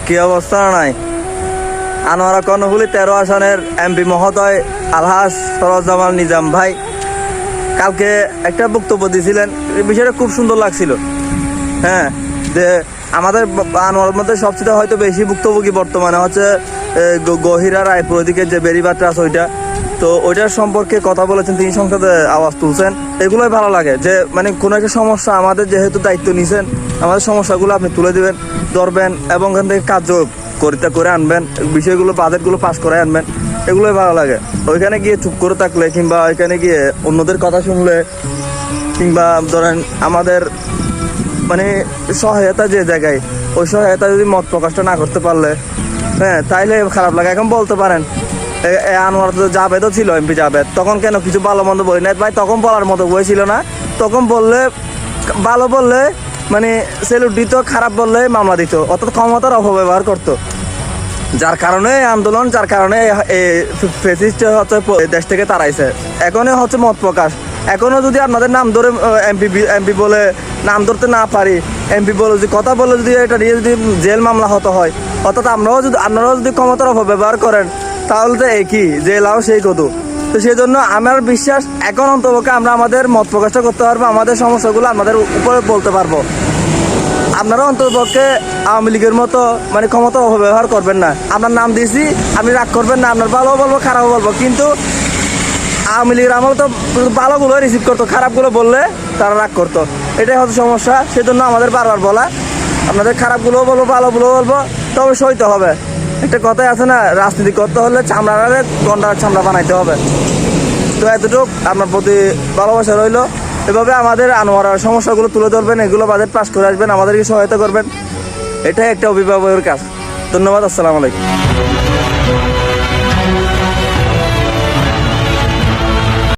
কি অবস্থা নাই আনোয়ারা কর্ণফুলী 13 আসনের এমপি মহোদয় আলহাজ সরোয়ারজামান নিজাম ভাই কালকে একটা বক্তব্য দিয়েছিলেন। এই বিষয়টা খুব সুন্দর লাগছিল। হ্যাঁ, যে আমাদের আনোয়ারের মধ্যে সবচেয়ে হয়তো বেশি ভুক্তভোগী বর্তমানে হচ্ছে গহিরা রায়পুর ওইদিকে যে বেরিবাটটা আছে ওইটা, তো ওইটার সম্পর্কে কথা বলেছেন, তিনি সংসদে আওয়াজ তুলছেন। এগুলোই ভালো লাগে যে মানে কোনো একটা সমস্যা আমাদের যেহেতু দায়িত্ব নিছেন, আমাদের সমস্যাগুলো আপনি তুলে দিবেন, ধরবেন এবং ওখান থেকে কার্য করে আনবেন, বিষয়গুলো বাজেটগুলো পাস করে আনবেন। এগুলোই ভালো লাগে। ওইখানে গিয়ে চুপ করে থাকলে কিংবা ওইখানে গিয়ে অন্যদের কথা শুনলে কিংবা ধরেন আমাদের মানে সহায়তা যে জায়গায়, ওই সহায়তা যদি মত প্রকাশটা না করতে পারলে হ্যাঁ তাইলে খারাপ লাগে। এখন বলতে পারেন আনোয়ার তো জাবেদও ছিল, এমপি জাবেদ, তখন কেন কিছু ভালো মন্দ বলি না ভাই, তখন বলার মতো বই ছিল না। তখন বললে ভালো বললে মানে সেলুট দিত, খারাপ বললে মামলা দিত, অর্থাৎ ক্ষমতার অপব্যবহার করতো। যার কারণে আন্দোলন, যার কারণে ফেসিস্ট হচ্ছে দেশ থেকে তাড়াইছে। এখনই হচ্ছে মত প্রকাশ। এখনো যদি আপনাদের নাম ধরে এমপি বলে নাম ধরতে না পারি, এমপি বলে যদি কথা বলে যদি এটা নিয়ে যদি জেল মামলা হতে হয়, অর্থাৎ আপনারাও যদি ক্ষমতার অপব্যবহার করেন তাহলে তো একই জেলাও সেই কত। তো সেই জন্য আমার বিশ্বাস এখন অন্তপক্ষে আমরা আমাদের মত প্রকাশটা করতে পারবো, আমাদের সমস্যাগুলো আমাদের উপরে বলতে পারবো। আপনারা অন্ততপক্ষে আওয়ামী লীগের মতো মানে ক্ষমতা অপব্যবহার করবেন না। আপনার নাম দিয়েছি, আপনি রাগ করবেন না, আপনার ভালো বলবো খারাপও বলবো, কিন্তু আওয়ামী লীগের আমল তো ভালোগুলো রিসিভ করতো, খারাপগুলো বললে তারা রাগ করতো। এটাই হচ্ছে সমস্যা। সেজন্য আমাদের বারবার বলা, আপনাদের খারাপগুলোও বলবো, ভালোগুলোও বলবো, তবে সইতে হবে। একটা কথাই আছে না, রাজনীতি করতে হলে চামড়ারে গন্ডার চামড়া বানাইতে হবে। তো এতটুকু আপনার প্রতি ভালোবাসা রইল। এভাবে আমাদের আনোয়ারার সমস্যাগুলো তুলে ধরবেন, এগুলো বাজেট পাস করে আসবেন, আমাদেরকে সহায়তা করবেন। এটাই একটা অভিভাবকের কাজ। ধন্যবাদ। আসসালামু আলাইকুম।